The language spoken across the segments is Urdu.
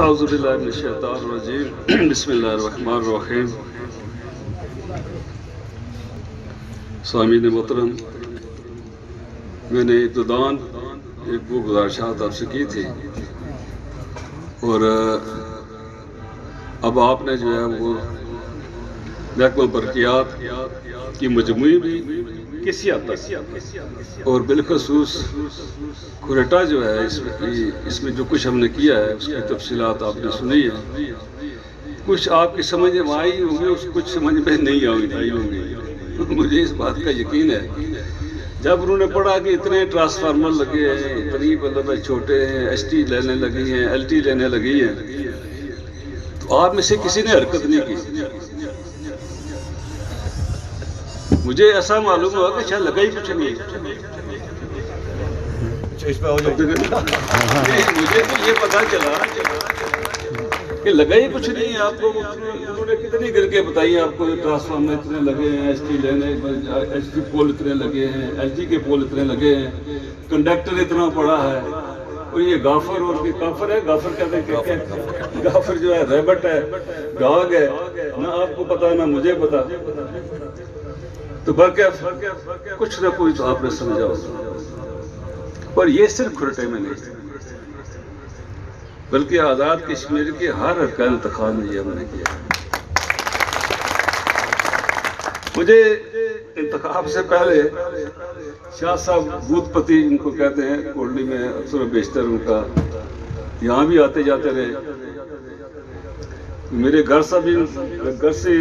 اعوذ باللہ من الشیطان الرجیم بسم اللہ الرحمن الرحیم سامعین محترم، میں نے ابتداً ایک وہ گزارشات آپ سے کی تھی اور اب آپ نے جو ہے وہ محکمہ برقیات کی مجموعی بھی کسی حد تک اور بالخصوص کوریٹا جو ہے اس میں جو کچھ ہم نے کیا ہے اس کی تفصیلات آپ نے سنی ہے. کچھ آپ کی سمجھ میں آئی ہوں گی، کچھ سمجھ میں نہیں آئی ہوں گی. مجھے اس بات کا یقین ہے جب انہوں نے پڑھا کہ اتنے ٹرانسفارمر لگے ہیں، اتنی مطلب چھوٹے ہیں، ایس ٹی لینے لگی ہیں، ایل ٹی لینے لگی ہیں، تو آپ میں سے کسی نے حرکت نہیں کی. مجھے ایسا معلوم ہوا کہ شاید لگا ہی کچھ نہیں. مجھے تو یہ پتا چلا کہ لگا ہی کچھ نہیں. آپ کو انہوں نے کتنی گن کے بتائی آپ کو ٹرانسفارمر اتنے لگے ہیں، ایس ٹی لینے، ایس ٹی پول اتنے لگے ہیں، ایل جی کے پول اتنے لگے ہیں، کنڈکٹر اتنا پڑا ہے. اور یہ غافر اور کافر ہے، غافر کہتے ہیں، غافر جو ہے ریبٹ ہے، ڈاگ ہے، نہ آپ کو پتا نہ مجھے پتا. تو کچھ نہ کوئی تو آپ نے سمجھا ہوگا. اور یہ صرف کھرٹے میں نہیں بلکہ آزاد کشمیر کے ہر انتخاب میں یہ ہم نے کیا. مجھے انتخاب سے پہلے شاہ صاحب بوت پتی ان کو کہتے ہیں، کولڈی میں اکثر بیشتر ان کا یہاں بھی آتے جاتے رہے. میرے گھر سے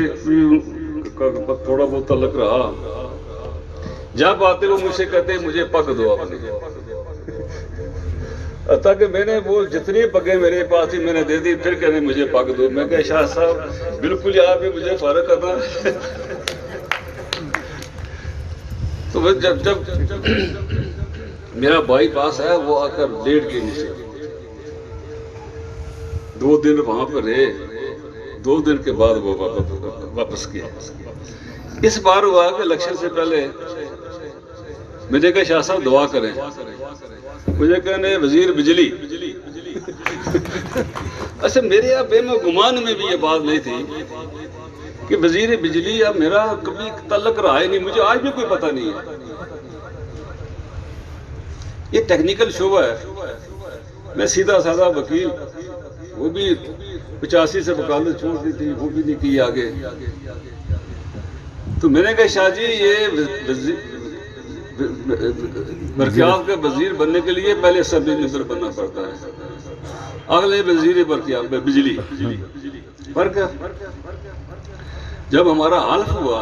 تھوڑا بہت تعلق رہا. جب آتے وہ مجھ سے کہتے مجھے پگ دو اپنے. تاکہ میں نے وہ جتنی پگیں میرے پاس تھی میں نے دے دی. پھر کہنے مجھے پگ دو. میں کہا شاہ صاحب بالکل یہاں پہ مجھے فارغ کرنا. تو جب میرا بھائی پاس ہے وہ آ کر لیٹ کے نیچے 2 دن وہاں پر رہے. 2 دن کے بعد وہ واپس کیا. اس بار ہوا کہ الیکشن سے پہلے میں نے کہا شاہ صاحب دعا کریں. مجھے کہنے وزیر بجلی. اچھا میرے اب بے گمان میں بھی یہ بات نہیں تھی کہ وزیر بجلی اب میرا کبھی تعلق رہا ہی نہیں. مجھے آج بھی کوئی پتہ نہیں ہے. یہ ٹیکنیکل شعبہ ہے. میں سیدھا سادہ وکیل، وہ بھی 85 سے وکالت چھوڑ دی تھی، وہ بھی نہیں کی آگے. تو میں نے کہا شاہ جی یہ برقیات کا وزیر بننے کے لیے پہلے اسمبلی ممبر بننا پڑتا ہے، اگلے وزیر برقیات بجلی. فرق ہے. جب ہمارا حلف ہوا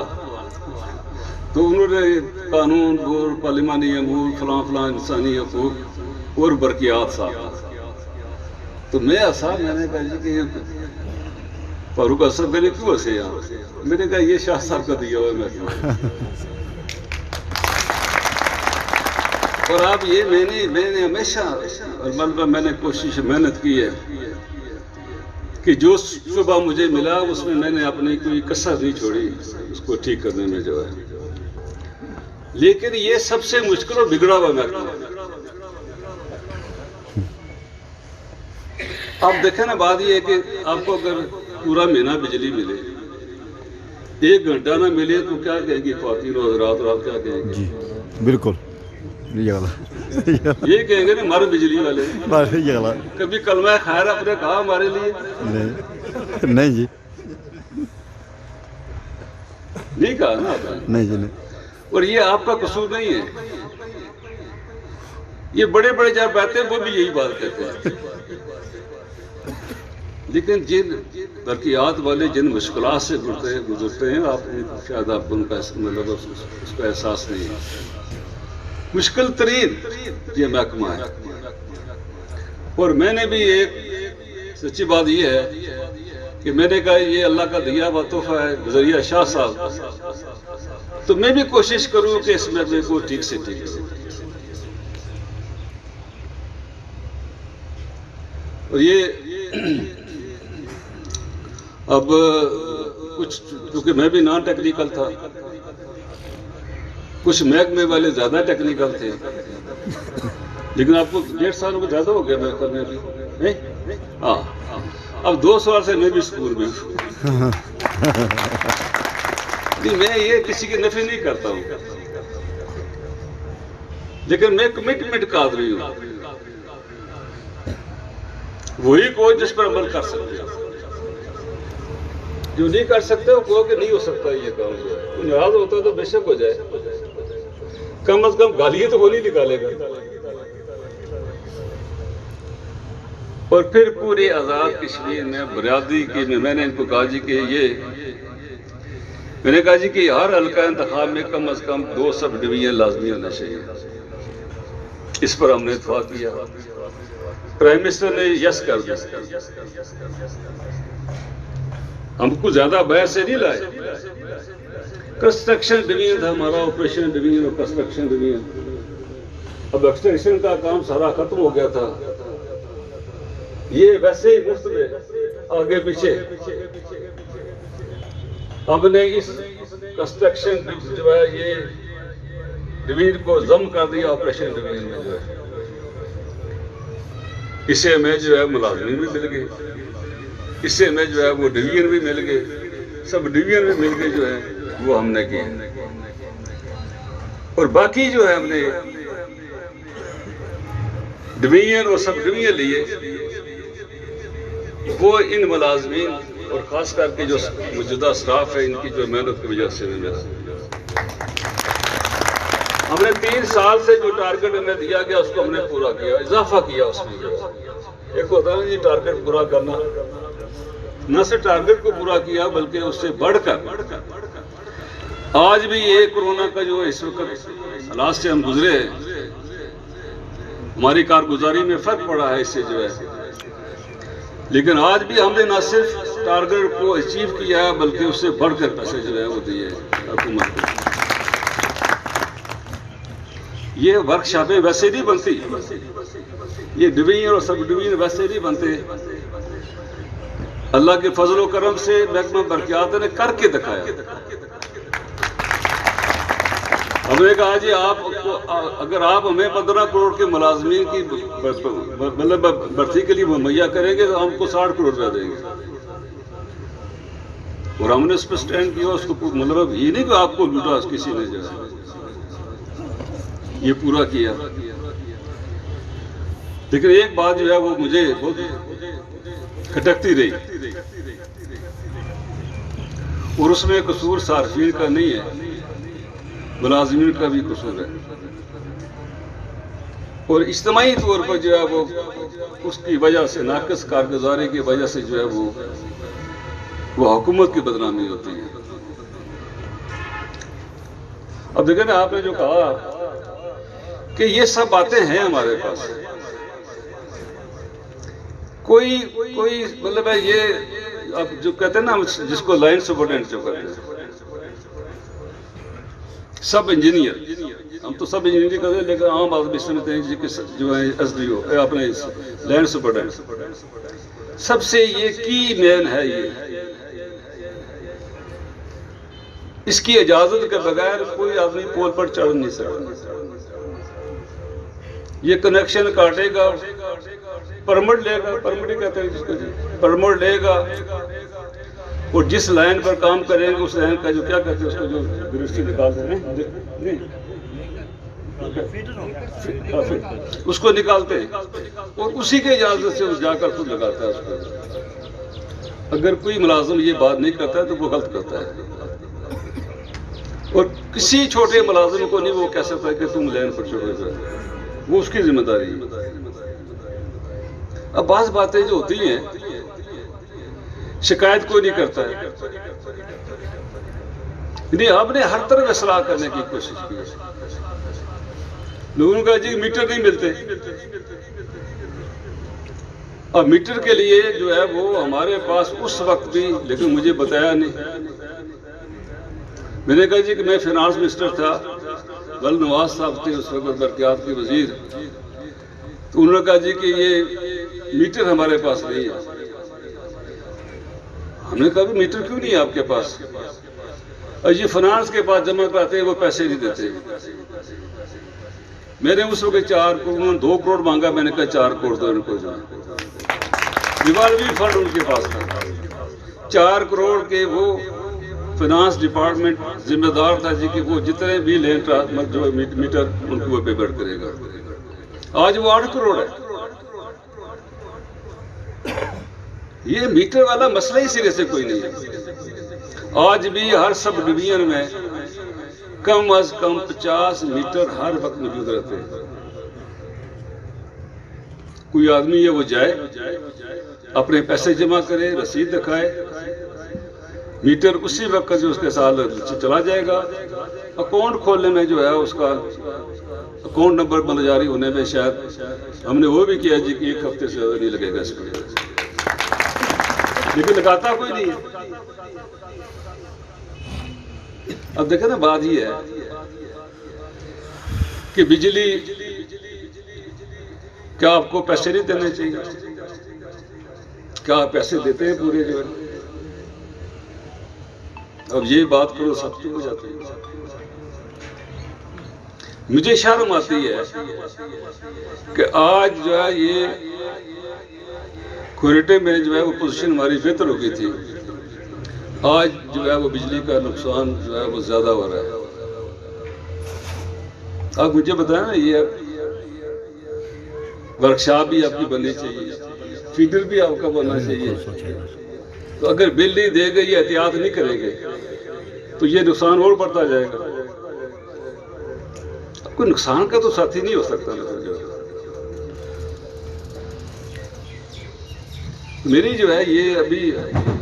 تو انہوں نے قانون اور پارلیمانی امور فلاں فلاں انسانی حقوق اور برقیات صاحب. تو میں نے کہا جی کہ فاروق اصغر میں نے کیوں ایسے یہاں؟ میں نے کہا یہ شاہ صاحب کا دیا ہوا ہے. اور آپ یہ میں نے ہمیشہ میں نے کوشش محنت کی ہے کہ جو شعبہ مجھے ملا اس میں نے اپنی کوئی کسر نہیں چھوڑی اس کو ٹھیک کرنے میں جو ہے. لیکن یہ سب سے مشکل اور بگڑا ہوا محکمہ. آپ دیکھیں نا، بات یہ ہے کہ آپ کو اگر پورا مہینہ بجلی ملے، 1 گھنٹہ نہ ملے تو کیا کہیں گی خواتین و حضرات؟ اور آپ کیا کہیں گے؟ جی بالکل یہ کہیں گے نا ہمارے بجلی والے. کبھی کلمہ خیر آپ نے کہا ہمارے لیے؟ نہیں جی، نہیں کہا نا آپ نے. نہیں جی نہیں. اور یہ آپ کا قصور نہیں ہے. یہ بڑے بڑے جب بیٹھتے ہیں وہ بھی یہی بات کہتے ہیں. لیکن جن برقیات والے جن مشکلات سے گزرتے ہیں آپ شاید آپ ان کا مطلب اس کا احساس نہیں ہے. مشکل ترین یہ محکمہ ہے. اور میں نے بھی ایک سچی بات یہ ہے کہ میں نے کہا یہ اللہ کا دیا ہوا تحفہ ہے ذریعہ شاہ صاحب، تو میں بھی کوشش کروں کہ اس محکمے کو ٹھیک سے ٹھیک کروں. اور یہ اب کچھ کیونکہ میں بھی نان ٹیکنیکل تھا، کچھ محکمے والے زیادہ ٹیکنیکل تھے. لیکن آپ کو 1.5 سال میں زیادہ ہو گیا محکمے میں بھی. ہاں اب 2 سال سے میں بھی اسکول میں ہوں. نہیں میں یہ کسی کی نفی نہیں کرتا ہوں، لیکن میں کمٹمنٹ کا آدمی ہوں. وہی کوئی جس پر عمل کر سکتے ہیں، جو نہیں کر سکتے وہ کہو کہ نہیں ہو سکتا یہ کام. جو ہے ناراض ہوتا ہے تو بے شک ہو جائے، کم از کم گالیاں تو وہ نہیں نکالے گا. اور پھر پورے آزاد کشمیر میں برادری کی میں نے ان کو کہا جی کہ میں نے کہا جی کہ ہر حلقہ انتخاب میں کم از کم 2 سب ڈویژن لازمی ہونا چاہیے. اس پر ہم نے اتفاق کیا. پرائم منسٹر نے یس کر دیا. ہم کو زیادہ بحث سے نہیں لائے. کنسٹرکشن ڈویژن تھا ہمارا، آپریشن ڈویژن اور کنسٹرکشن ڈویژن. اب ایکسٹینشن کا کام سارا ختم ہو گیا تھا. یہ ویسے ہی مفت میں آگے پیچھے ہم نے اس کنسٹرکشن جو ہے یہ ڈویژن کو ضم کر دیا آپریشن ڈویژن میں. جو ہے اس سے ہمیں جو ہے ملازمین بھی مل گئے، اس سے ہمیں جو ہے وہ ڈویژن بھی مل گئے، سب ڈویژن بھی مل گئے جو ہے وہ ہم نے کیے. اور باقی جو ہے ہم نے ڈویژن اور سب ڈویژن لیے وہ ان ملازمین اور خاص کر کے جو موجودہ سٹاف ہے ان کی جو محنت کی وجہ سے ملا. ہم نے 3 سال سے جو ٹارگٹ ہمیں دیا گیا اس کو ہم نے پورا کیا، اضافہ کیا اس میں. ایک ہوتا ہے جی ٹارگٹ پورا کرنا، نہ صرف ٹارگٹ کو پورا کیا بلکہ اس سے بڑھ کر آج بھی یہ کورونا کا جو اس وقت حالات سے ہم گزرے ہیں، ہماری کارگزاری میں فرق پڑا ہے اس سے جو ہے. لیکن آج بھی ہم نے نہ صرف ٹارگٹ کو اچیو کیا ہے بلکہ اس سے بڑھ کر پیسے جو ہے وہ دیے حکومت کو. یہ ورکشاپیں ویسے نہیں بنتی، یہ ڈویژن اور سب ڈویژن ویسے نہیں بنتے. اللہ کے فضل و کرم سے محکمہ برقیات نے کر کے دکھایا. ہم نے کہا جی اگر آپ ہمیں 15 کروڑ کے ملازمین کی مطلب بھرتی کے لیے مہیا کریں گے تو ہم کو 60 کروڑ روپیہ دیں گے. اور ہم نے اس پہ سٹینڈ کیا. اس کو مطلب یہ نہیں کہ آپ کو لوٹا کسی نے جو ہے یہ پورا کیا. لیکن ایک بات جو ہے وہ مجھے بہت کھٹکتی رہی، اور اس میں قصور صارفین کا نہیں ہے، ملازمین کا بھی قصور ہے. اور اجتماعی طور پر جو ہے وہ اس کی وجہ سے ناقص کارگزاری کی وجہ سے جو ہے وہ حکومت کی بدنامی ہوتی ہے. اب دیکھیں نا، آپ نے جو کہا کہ یہ سب باتیں ہیں ہمارے پاس، کوئی مطلب ہے یہ اب جو کہتے ہیں نا جس کو لائن سپرڈنٹ جو کہتے ہیں، سب انجینئر، ہم تو سب انجینئر کرتے ہیں لیکن عام آدمی سمجھتے ہیں جو ہے ایس ڈی او اپنے لینڈ سپرڈنٹ سب سے یہ کی مین ہے. اس کی اجازت کے بغیر کوئی آدمی پول پر چڑھ نہیں سکتا. یہ کنیکشن کاٹے گا، پرمٹ لے گا، پرمٹ ہی کہتے ہیں جس کو، پرمٹ لے گا، اور جس لائن پر کام کریں گے اس لائن کا جو کیا کہتے ہیں اس کو جو گرفتی نکالتے ہیں اس کو نکالتے ہیں، اور اسی کے اجازت سے جا کر خود لگاتا ہے اس کو. اگر کوئی ملازم یہ بات نہیں کرتا ہے تو وہ غلط کرتا ہے. اور کسی چھوٹے ملازم کو نہیں وہ کہہ سکتا کہ تم لائن پر چڑھو گے، وہ اس کی ذمہ داری ہے. اب بعض باتیں جو ہوتی ہیں شکایت کوئی نہیں کرتا ہے، نہیں ہم نے ہر طرح اصلاح کرنے کی کوشش کی. لوگوں کا جی میٹر نہیں ملتے، اب میٹر کے لیے جو ہے وہ ہمارے پاس اس وقت بھی، لیکن مجھے بتایا نہیں. میں نے کہا جی کہ میں فائنانس منسٹر تھا، بل نواز صاحب تھے اس وقت برقیات کے وزیر، تو انہوں نے کہا جی کہ یہ میٹر ہمارے پاس نہیں ہے. ہم نے کہا میٹر کیوں نہیں ہے آپ کے پاس؟ اور یہ فائنانس کے پاس جمع کراتے ہیں وہ پیسے نہیں دیتے. میں نے اس وقت 2 کروڑ مانگا، میں نے کہا 4 کروڑ دو ان کو جو ریوالوی فنڈ ان کے پاس تھا، 4 کروڑ کے وہ فائنانس ڈپارٹمنٹ ذمہ دار تھا جی کہ وہ جتنے بھی لین جو میٹر ان کو وہ پیمنٹ کرے گا. آج وہ 8 کروڑ ہے. یہ میٹر والا مسئلہ ہی سرے سے کوئی نہیں ہے. آج بھی ہر سب ڈویژن میں کم از کم 50 میٹر ہر وقت موجود رہتے ہیں. کوئی آدمی ہے وہ جائے اپنے پیسے جمع کرے، رسید دکھائے، میٹر اسی وقت جو اس کے ساتھ چلا جائے گا. اکاؤنٹ کھولنے میں جو ہے اس کا اکاؤنٹ نمبر بند جاری ہونے میں شاید ہم نے وہ بھی کیا جی کہ 1 ہفتے سے زیادہ نہیں لگے گا اس کو، لیکن لگاتا کوئی نہیں ہے. اب دیکھیں نا، بات یہ ہے کہ بجلی کیا آپ کو پیسے نہیں دینے چاہیے؟ کیا آپ پیسے دیتے ہیں پورے جو ہے؟ اب یہ بات کرو سب چپ ہو جاتے ہیں. مجھے شرم آتی ہے کہ آج جو ہے یہ کوئٹے میں جو ہے وہ پوزیشن ہماری بہتر ہو گئی تھی، آج جو ہے وہ بجلی کا نقصان جو ہے وہ زیادہ ہو رہا ہے. آپ مجھے بتائیں نا، یہ ورکشاپ بھی آپ کی بننی چاہیے، فیڈر بھی آپ کا بننا چاہیے. تو اگر بل نہیں دے گے، یہ احتیاط نہیں کریں گے تو یہ نقصان اور بڑھتا جائے گا. کوئی نقصان کا تو ساتھی نہیں ہو سکتا. میری جو ہے یہ ابھی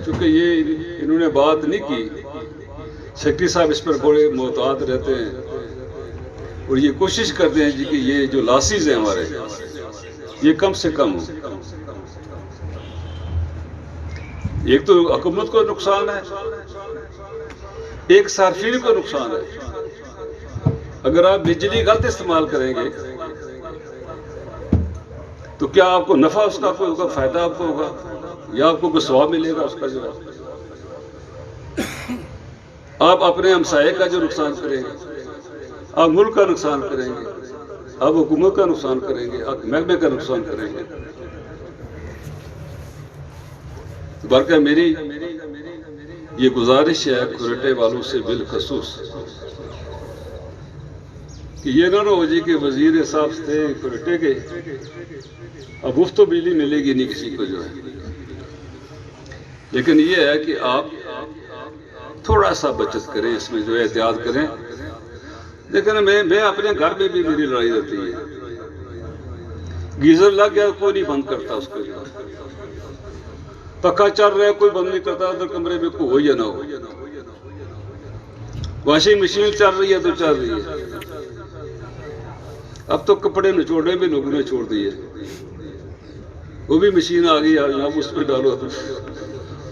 چونکہ یہ انہوں نے بات نہیں کی، سیکرٹری صاحب اس پر بڑے محتاط رہتے ہیں اور یہ کوشش کرتے ہیں جی کہ یہ جو لاسز ہیں ہمارے یہ کم سے کم ہو. ایک تو حکومت کو نقصان ہے، ایک صارفین کو نقصان ہے. اگر آپ بجلی غلط استعمال کریں گے تو کیا آپ کو نفع اس کا کوئی ہوگا، فائدہ آپ کو ہوگا، یا آپ کو کوئی ثواب ملے گا اس کا جو ہے؟ آپ اپنے ہمسائے کا جو نقصان کریں گے، آپ ملک کا نقصان کریں گے، آپ حکومت کا نقصان کریں گے، آپ محکمے کا نقصان کریں گے. بلکہ میری یہ گزارش ہے کوئٹے والوں سے بالخصوص کہ یہ نہ ہو جی کہ وزیر صاحب تھے کوئٹے کے، اب مفت تو بجلی ملے گی نہیں کسی کو جو ہے. لیکن یہ ہے کہ آپ تھوڑا سا بچت کریں، اس میں جو ہے احتیاط کریں. لیکن میں اپنے گھر میں بھی میری لڑائی رہتی ہے، گیزر لگ گیا کوئی نہیں بند کرتا اس کو، پکا چل رہا ہے کوئی بند نہیں کرتا، ادھر کمرے میں کوئی ہو یا نہ ہو. واشنگ مشین چل رہی ہے تو چل رہی ہے. اب تو کپڑے نچوڑنے بھی لوگوں نے چھوڑ دیے، وہ بھی مشین آ گئی، آپ اس پہ ڈالو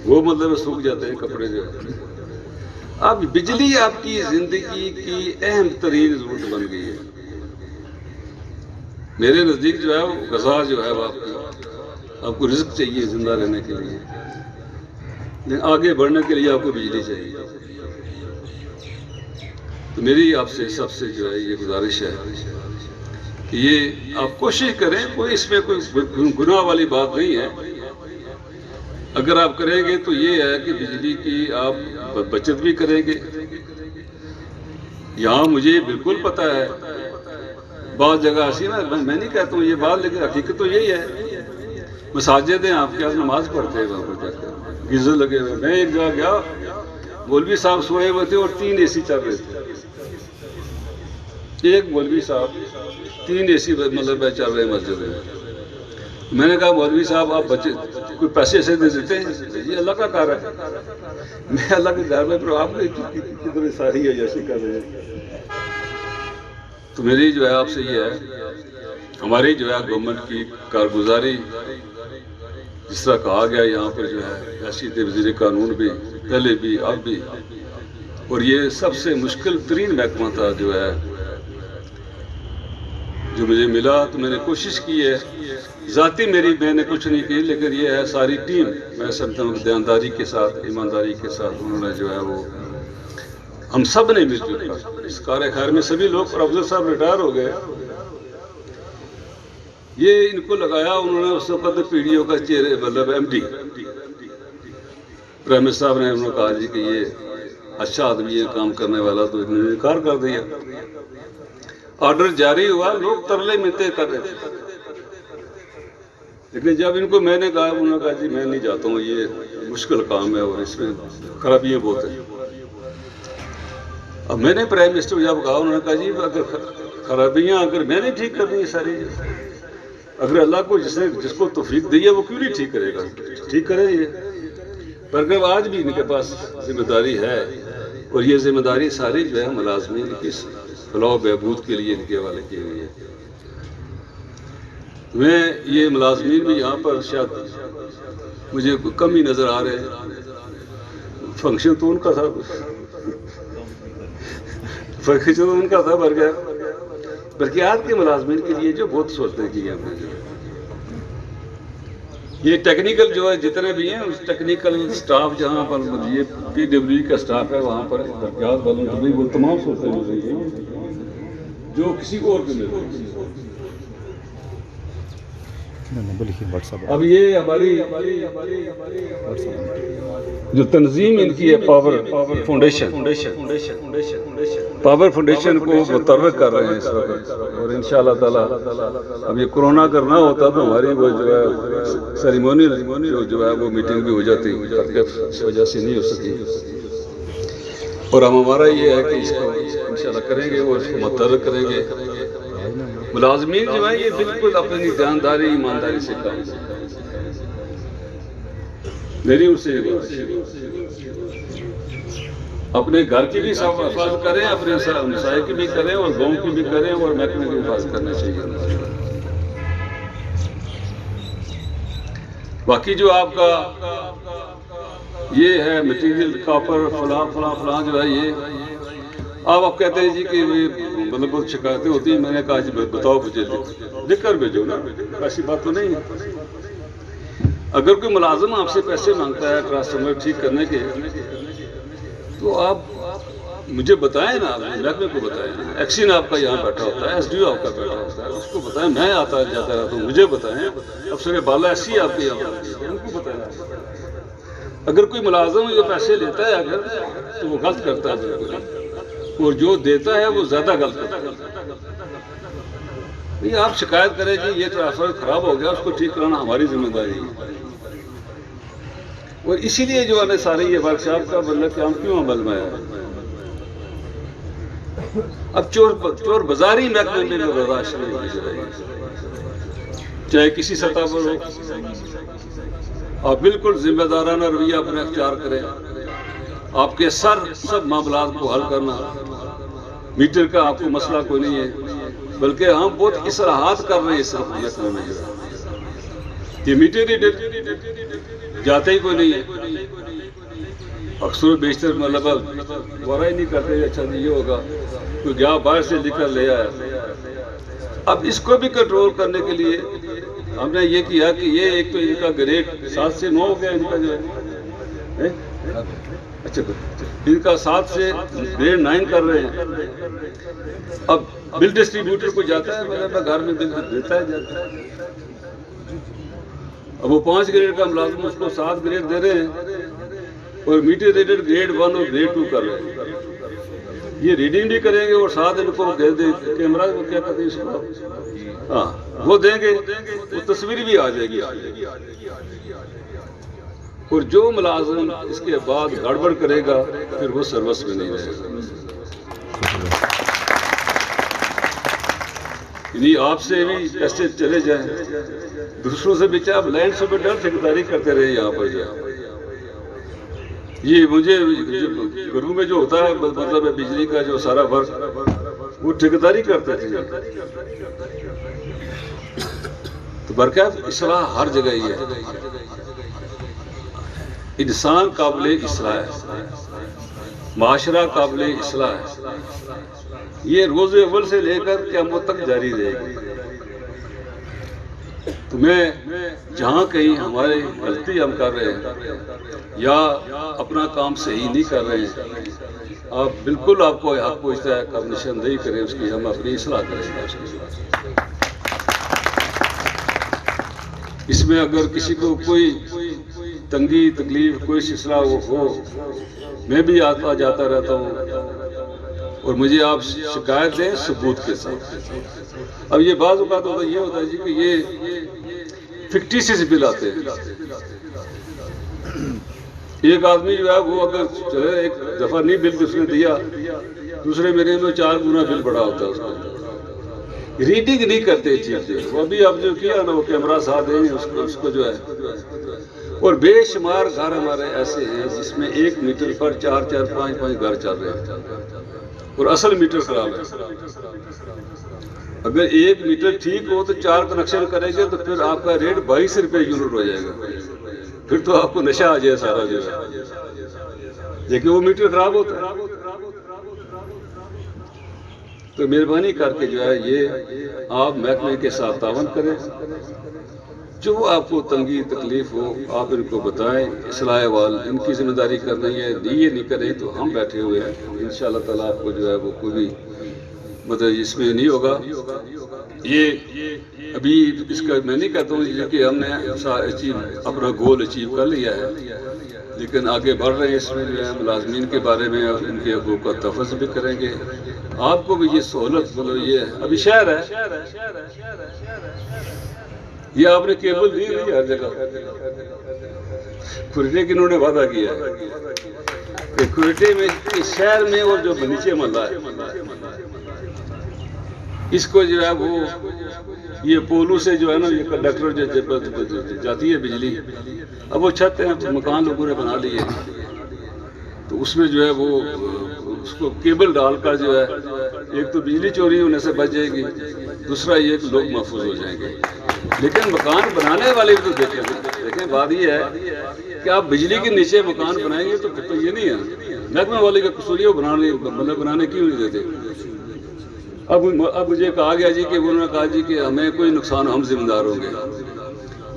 وہ مطلب سوکھ جاتے ہیں کپڑے جو ہے. اب بجلی آپ کی زندگی کی اہم ترین ضرورت بن گئی ہے. میرے نزدیک جو ہے وہ غذا جو ہے وہ آپ کو رزق چاہیے زندہ رہنے کے لیے، لیکن آگے بڑھنے کے لیے آپ کو بجلی چاہیے. تو میری آپ سے سب سے جو ہے یہ گزارش ہے کہ یہ آپ کوشش کریں، کوئی اس میں کوئی گناہ والی بات نہیں ہے. اگر آپ کریں گے تو یہ ہے کہ بجلی کی آپ بچت بھی کریں گے. یہاں مجھے بالکل پتہ ہے بعض جگہ ایسی نا، میں نہیں کہتا ہوں یہ بات، لیکن حقیقت تو یہی ہے. مساجد ہیں آپ کے یہاں نماز پڑھتے ہیں، وہاں پر جا کر گیزر لگے ہوئے. میں ایک جگہ گیا، مولوی صاحب سوئے ہوئے تھے اور 3 اے سی چل رہے تھے. ایک مولوی صاحب 3 اے سی مطلب چل رہے ہیں مسجد میں. میں نے کہا مولوی صاحب آپ بچے کوئی پیسے ایسے دے دیتے ہیں؟ یہ اللہ کا کار ہے. میں اللہ کے گھر میں، آپ نے کتنی ساری عیاشی کر رہے ہیں. تو میری جو ہے آپ سے یہ ہے، ہماری جو ہے گورنمنٹ کی کارگزاری جس طرح کہا گیا یہاں پر جو ہے حیثیت وزیر قانون بھی پہلے بھی اب بھی، اور یہ سب سے مشکل ترین محکمہ تھا جو ہے جو مجھے ملا. تو میں نے کوشش کی ہے، ذاتی میں نے کچھ نہیں کی، لیکن یہ ہے ساری ٹیم میں سمجھتا ہوں دیانتداری کے ساتھ، ایمانداری کے ساتھ انہوں نے جو ہے وہ ہم سب نے مل جل کر اس کار خیر میں سبھی لوگ، اور افضل صاحب ریٹائر ہو گئے یہ ان کو لگایا انہوں نے اس وقت پی ڈی او کا چہرے مطلب ایم ڈی پرائم منسٹر صاحب نے انہوں نے کہا جی کہ یہ اچھا آدمی ہے کام کرنے والا، تو انہوں نے انکار کر دیا۔ آرڈر جاری ہوا، لوگ ترلے منتیں کر رہے تھے، لیکن جب ان کو میں نے کہا، انہوں نے کہا جی میں نہیں جاتا ہوں، یہ مشکل کام ہے اور اس میں خرابیاں بہت ہیں۔ اب میں نے پرائم منسٹر جب کہا، انہوں نے کہا جی اگر خرابیاں اگر میں نے ٹھیک کر دی ساری، اگر اللہ کو جس کو توفیق دی ہے وہ کیوں نہیں ٹھیک کرے گا، ٹھیک کرے یہ۔ پر اگر آج بھی ان کے پاس ذمہ داری ہے، اور یہ ذمہ داری ساری جو ہے ملازمین کی فلاح و بہبود کے لیے ان کے حوالے کی ہوئی ہے۔ میں یہ ملازمین بھی یہاں پر شاید مجھے کم ہی نظر آ رہے ہیں، فنکشن تو ان کا تھا، فنکشن تو ان کا تھا بلکہ آج کے ملازمین کے لیے جو بہت سہولتیں کی ہیں ہم نے، یہ ٹیکنیکل جو ہے جتنے بھی ہیں اس ٹیکنیکل سٹاف جہاں پر یہ پی ڈبلیو کا سٹاف ہے وہاں پر درجات والوں کو بھی وہ تمام سہولتیں مل رہی ہیں جو کسی اور کو مل رہی ہیں۔ اب یہ ہماری جو تنظیم ان کی ہے پاور فاؤنڈیشن کو متحرک کر رہے ہیں اس وقت، اور انشاءاللہ تعالیٰ اب یہ کرونا اگر نہ ہوتا تو ہماری وہ جو ہے سیریمونی جو ہے وہ میٹنگ بھی ہو جاتی، اس وجہ سے نہیں ہو سکی، اور ہمارا یہ ہے کہ اس کو انشاءاللہ کریں گے اور اس کو متحرک کریں گے۔ ملازمین جو ہیں یہ بالکل اپنی جانداری ایمانداری سے کام کریں، میری ان سے اپنے گھر کی بھی حفاظت کریں، اپنے مسائل کی بھی کریں، اور گاؤں کی بھی کریں، اور محکمے کی حفاظت کرنا چاہیے۔ باقی جو آپ کا یہ ہے مٹیریل کاپر فلاں جو ہے یہ آپ کہتے ہیں جی کہ مطلب بہت شکایتیں ہوتی ہیں، میں نے کہا جی بتاؤ مجھے لکھ کر بھیجو نا، ایسی بات تو نہیں ہے۔ اگر کوئی ملازم آپ سے پیسے مانگتا ہے ٹرانسفارمر ٹھیک کرنے کے، تو آپ مجھے بتائیں نا، محکمے کو بتائیں نا، ایکسین آپ کا یہاں بیٹھا ہوتا ہے، ایس ڈی او آپ کا بیٹھا ہوتا ہے، اس کو بتائیں، میں آتا جاتا رہتا ہوں، مجھے بتائیں، افسر بالا ایسی آپ کے یہاں ان کو بتائیں۔ اگر کوئی ملازم یہ پیسے لیتا ہے اگر تو وہ غلط کرتا ہے بالکل، اور جو دیتا ہے وہ زیادہ غلط کرتا ہے۔ نہیں آپ شکایت کریں کہ یہ ٹرانسفر خراب ہو گیا، اس کو ٹھیک کرانا ہماری ذمہ داری ہے، اور اسی لیے جو ہے سارے یہ ورکشاپ کا مطلب کام کیوں عمل میں ہے۔ اب چور بازاری محکمے میں برداشت نہیں ہوئی جائے گی، چاہے کسی سطح پر ہو، آپ بالکل ذمہ دارانہ رویہ اپنے اختیار کریں، آپ کے سب معاملات کو حل کرنا، میٹر کا آپ کو مسئلہ کوئی نہیں ہے، بلکہ ہم بہت اصلاحات کر رہے ہیں اس محکمے میں، یہ میٹر جاتے ہی کوئی نہیں ہے، اکثر بیشتر مطلب ورا ہی نہیں کرتے، اچھا جی یہ ہوگا، کوئی گیا باہر سے لکھ کر لے آیا۔ اب اس کو بھی کنٹرول کرنے کے لیے ہم نے یہ کیا کہ یہ ایک تو ان کا گریڈ 7 سے 9 ہو گیا، ان کا جو ہے اچھا ان کا 7 سے گریڈ 9 کر رہے ہیں۔ اب بل ڈسٹریبیوٹر کو جاتا ہے، مطلب گھر میں بل دیتا ہے جاتا ہے، اب وہ 5 گریڈ کا ملازم اس کو 7 گریڈ دے رہے ہیں، اور میٹر ریڈر گریڈ 1 اور گریڈ 2 کر رہے ہیں، یہ ریڈنگ بھی کریں گے اور ساتھ ان کو کیمرہ وہ کیا کہتے ہیں اس کو، ہاں وہ دیں گے، وہ تصویر بھی آ جائے گی، اور جو ملازم اس کے بعد گڑبڑ کرے گا پھر وہ سروس میں نہیں رہے گا۔ یعنی آپ سے بھی پیسے چلے جائیں، دوسروں سے بھی چاہے آپ لینڈ سے بھی ڈر ٹھیکیداری کرتے رہے یہاں پر جائیں۔ یہ مجھے گھروں میں جو ہوتا ہے مطلب بجلی کا جو سارا ورک وہ ٹھیکیداری کرتے تھے، تو برکت اصلاح ہر جگہ ہی ہے، انسان قابل اصلاح ہے، معاشرہ قابل اصلاح ہے، یہ روز اول سے لے کر قیامت تک جاری رہے گی۔ تو میں جہاں کہیں ہماری غلطی ہم کر رہے ہیں یا اپنا کام صحیح نہیں کر رہے ہیں، آپ بالکل آپ کو حق پہنچتا ہے کہ آپ نشاندہی کریں اس کی، ہم اپنی اصلاح کریں۔ اس میں اگر کسی کو کوئی تنگی تکلیف کوئی سلسلہ ہو، میں بھی آتا جاتا رہتا ہوں، اور مجھے آپ شکایت دیں ثبوت کے ساتھ۔ اب یہ بعض اوقات یہ ہوتا ہے جی کہ یہ فکٹیشیس بل آتے ہیں۔ ایک آدمی جو ہے وہ اگر چلے ایک دفعہ نہیں بل اس نے دیا، دوسرے مہینے میں 4 گنا بل بڑا ہوتا ہے اس کا۔ ریڈنگ نہیں کرتے چیزیں، وہ ابھی اب جو کیا نا وہ کیمرہ ساتھ دیں اس کو جو ہے، اور بے شمار گھر ہمارے ایسے ہیں جس میں 1 میٹر پر 4-4 5-5 گھر چل رہے ہیں، اور اصل میٹر خراب ہے۔ اگر 1 میٹر ٹھیک ہو تو 4 کنیکشن کریں گے تو پھر آپ کا ریٹ 22 روپے یونٹ ہو جائے گا، پھر تو آپ کو نشہ آ جائے سارا جو ہے، لیکن وہ میٹر خراب ہوتا ہے۔ تو مہربانی کر کے جو ہے یہ آپ محکمے کے ساتھ تعاون کریں، جو آپ کو تنگی تکلیف ہو آپ ان کو بتائیں، اصلاح احوال ان کی ذمہ داری کرنی ہے، یہ نہیں کریں تو ہم بیٹھے ہوئے ہیں، انشاءاللہ تعالیٰ آپ کو جو ہے وہ کوئی مطلب اس میں نہیں ہوگا۔ یہ ابھی اس کا میں نہیں کہتا ہوں کہ ہم نے اپنا گول اچیو کر لیا ہے، لیکن آگے بڑھ رہے ہیں، اس میں جو ہے ملازمین کے بارے میں اور ان کے حقوق کا تحفظ بھی کریں گے۔ آپ کو بھی یہ سہولت مطلب یہ ابھی شہر ہے، یہ آپ نے کیبل دی نہیں ہر جگہ، کوئٹے کی انہوں نے وعدہ کیا ہے کہ کوئٹے میں شہر میں اور جو نیچے محلہ ہے اس کو جو ہے وہ یہ پولو سے جو ہے نا یہ کنڈکٹر جو جاتی ہے بجلی، اب وہ چھت ہیں مکان لوگوں نے بنا لیے، تو اس میں جو ہے وہ اس کو کیبل ڈال کر جو ہے ایک تو بجلی چوری ہونے سے بچ جائے گی، دوسرا یہ کہ لوگ محفوظ ہو جائیں گے۔ لیکن مکان بنانے والے بھی تو دیکھیں بات یہ ہے کہ آپ بجلی کے نیچے مکان بنائیں گے تو پھر تو یہ نہیں ہے محکمہ والے کا قصور ہے، وہ بنانے کیوں نہیں دیتے۔ اب مجھے کہا گیا جی کہ انہوں نے کہا جی کہ ہمیں کوئی نقصان ہم ذمہ دار ہوں گے،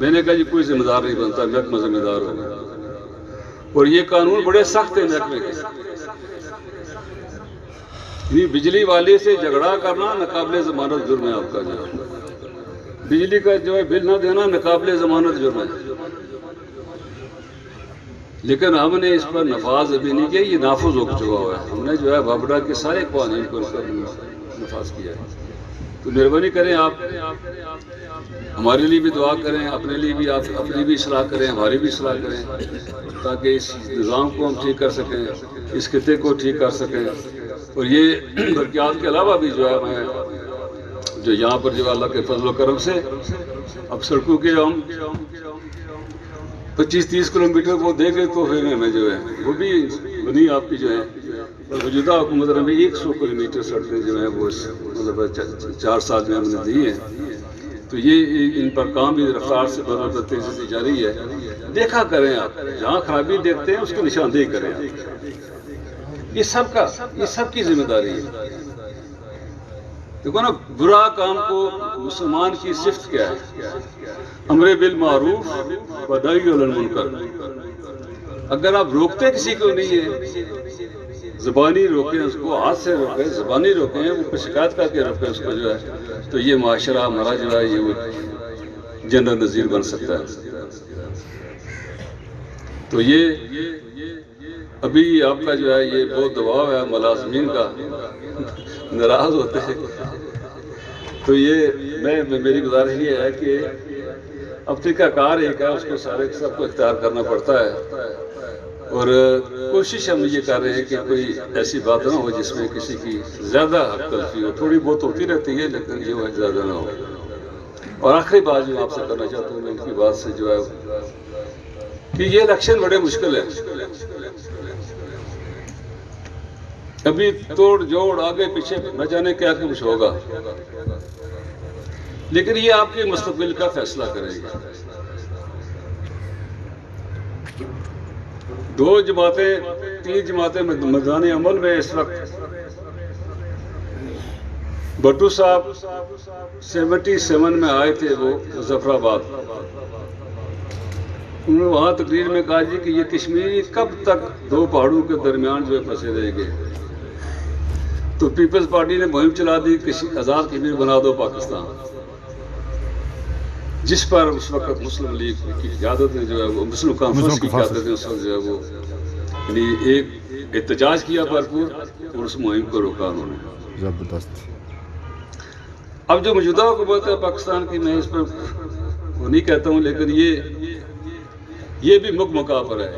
میں نے کہا جی کوئی ذمہ دار نہیں بنتا، محکمہ ذمہ دار ہوگا، اور یہ قانون بڑے سخت ہیں محکمے کے۔ بجلی والے سے جھگڑا کرنا ناقابل ضمانت جرم ہے، آپ کا جو بجلی کا جو ہے بل نہ دینا ناقابل ضمانت جرم ہے، لیکن ہم نے اس پر نفاذ ابھی نہیں کیا، یہ نافذ ہو چکا ہوا ہے۔ ہم نے جو ہے بابڑا کے سارے قوانین کو نفاذ کیا ہے۔ تو مہربانی کریں آپ ہمارے لیے بھی دعا کریں، اپنے لیے بھی آپ اپنی بھی اصلاح کریں، ہماری بھی اصلاح کریں، تاکہ اس نظام کو ہم ٹھیک کر سکیں، اس خطے کو ٹھیک کر سکیں۔ اور یہ برکیات کے علاوہ بھی جو ہے میں جو یہاں پر جو اللہ کے فضل و کرم سے اب سڑکوں کے ہم 25-30 کلومیٹر وہ دے گئے تو پھر ہمیں جو ہے وہ بھی بنی آپ کی جو ہے موجودہ حکومت نے بھی 100 کلومیٹر سڑکیں جو ہیں وہ مطلب 4 سال میں ہم نے دی ہیں۔ تو یہ ان پر کام بھی رفتار سے بہت تیزی سے جاری ہے۔ دیکھا کریں آپ، جہاں خرابی دیکھتے ہیں اس کی نشاندہی کریں آپ، یہ سب کی ذمہ داری ہے۔ دیکھو نا، برا کام کو مسلمان کی صفت کیا ہے؟ امر بالمعروف و نہی عن المنکر۔ اگر آپ روکتے کسی کو نہیں ہے، زبانی روکیں اس کو، ہاتھ سے روکیں، زبانی روکیں، وہ پر شکایت کر کے روکیں اس کو جو ہے، تو یہ معاشرہ ہمارا جو ہے یہ جنت نظیر بن سکتا ہے۔ تو یہ ابھی آپ کا جو ہے یہ بہت دباؤ ہے ملازمین کا، ناراض ہوتے ہیں۔ تو یہ میری گزارش یہ ہے کہ اب طریقہ کار ایک ہے، اس کو سب کو اختیار کرنا پڑتا ہے، اور کوشش ہم یہ کر رہے ہیں کہ کوئی ایسی بات نہ ہو جس میں کسی کی زیادہ حق تلفی ہو، تھوڑی بہت ہوتی رہتی ہے لیکن یہ زیادہ نہ ہو۔ اور آخری بات جو آپ سے کرنا چاہتا ہوں میں ان کی بات سے جو ہے کہ یہ الیکشن بڑے مشکل ہے، ابھی توڑ جوڑ آگے پیچھے نہ جانے کیا کچھ ہوگا، لیکن یہ آپ کے مستقبل کا فیصلہ کرے گا۔ 2 جماعتیں 3 جماعتیں میدان عمل میں اس وقت، بٹو صاحب 77 میں آئے تھے وہ مظفر آباد، انہوں نے وہاں تقریر میں کہا جی کہ یہ کشمیر کب تک 2 پہاڑوں کے درمیان جو ہے پھنسے رہیں گے۔ تو پیپلز پارٹی نے مہم چلا دی، آزاد کشمیر بنا دو پاکستان۔ جس پر اس وقت مسلم لیگ کی قیادت نے جو ہے وہ مسلم کانفرنس کی قیادت نے اس وقت جو ہے وہ یعنی ایک احتجاج کیا بھرپور اور اس مہم کو روکا انہوں نے. زبردست. اب جو موجودہ حکومت ہے پاکستان کی، میں اس پر وہ نہیں کہتا ہوں، لیکن یہ بھی مکہ پر ہے.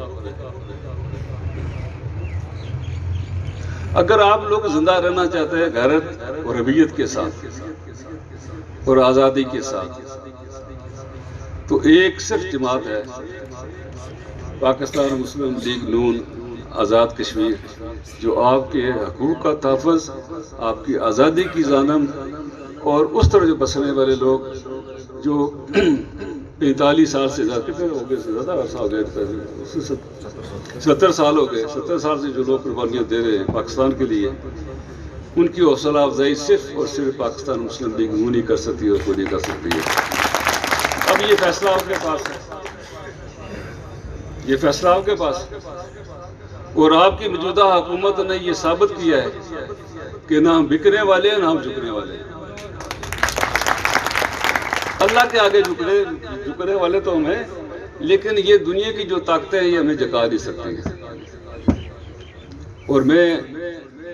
اگر آپ لوگ زندہ رہنا چاہتے ہیں غیرت اور حمیت کے ساتھ اور آزادی کے ساتھ، تو ایک صرف جماعت ہے، پاکستان مسلم لیگ نون آزاد کشمیر، جو آپ کے حقوق کا تحفظ، آپ کی آزادی کی ضامن اور اس طرح جو بسنے والے لوگ جو 45 سال سے زیادہ، کتنے ہو گئے، زیادہ عرصہ ہو گئے، 70 سال ہو گئے، 70 سال سے جو لوگ قربانیاں دے رہے ہیں پاکستان کے لیے، ان کی حوصلہ افزائی صرف اور صرف پاکستان مسلم لیگ نون ہی کر سکتی ہے اور کوئی نہیں کر سکتی ہے. اب یہ فیصلہ آپ کے پاس ہے، یہ فیصلہ آپ کے پاس ہے، اور آپ کی موجودہ حکومت نے یہ ثابت کیا ہے کہ نہ ہم بکنے والے ہیں نہ ہم جھکنے والے ہیں. اللہ کے آگے جھکنے والے تو ہم ہیں، لیکن یہ دنیا کی جو طاقتیں ہیں یہ ہمیں جھکا نہیں سکتی ہیں. اور میں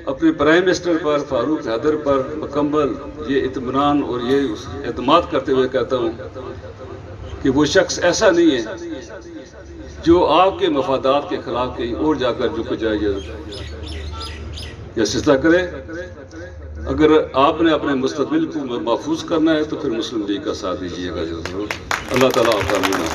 اپنے پرائم منسٹر پر، فاروق حیدر پر مکمل یہ اطمینان اور یہ اعتماد کرتے ہوئے کہتا ہوں کہ وہ شخص ایسا نہیں ہے جو آپ کے مفادات کے خلاف کہیں اور جا کر جھک جائے یا سجدہ کرے. اگر آپ نے اپنے مستقبل کو محفوظ کرنا ہے تو پھر مسلم لیگ کا ساتھ دیجیے گا ضرور. اللہ تعالیٰ آپ کا امین ہے.